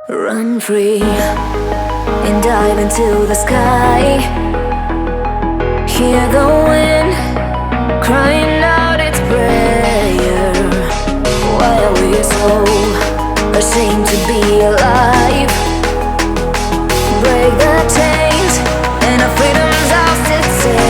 Run free and dive into the sky. Hear the wind crying out its prayer. Why are we so ashamed to be alive? Break the chains and our freedom's ours to take.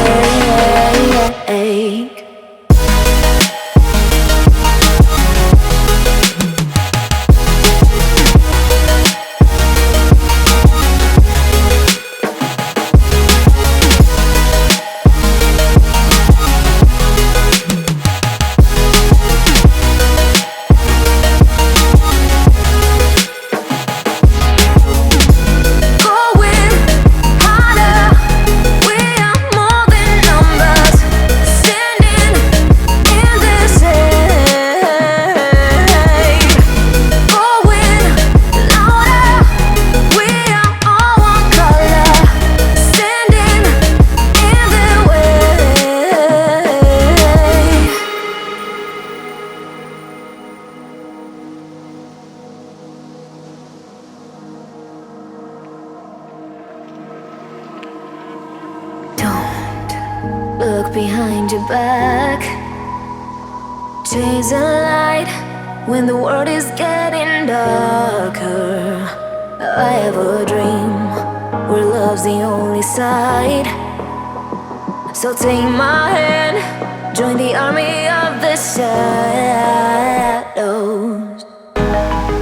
Look behind your back. Chase a light when the world is getting darker. I have a dream where love's the only side. So take my hand, join the army of the shadows.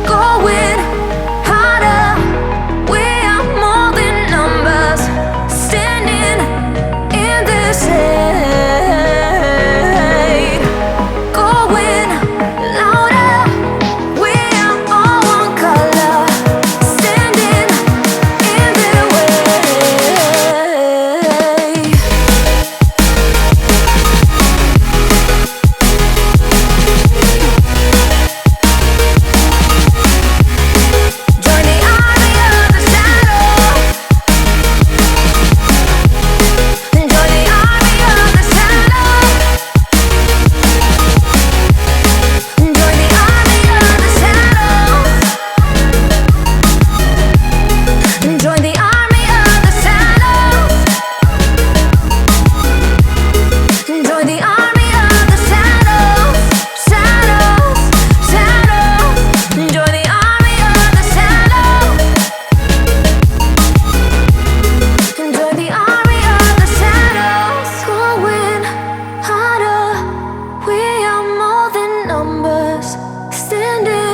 Going harder, we are more than numbers. Standing in the shade, going louder. We are all one color, standing in the way. Join the army of the shadows. Join the army of the shadows. Join the army of the shadows. Join the army of the shadows. Join the army of the shadows. Shadows, shadows. Join the army of the shadows. Join the army of the shadows. Going harder, we are more than numbers. Standing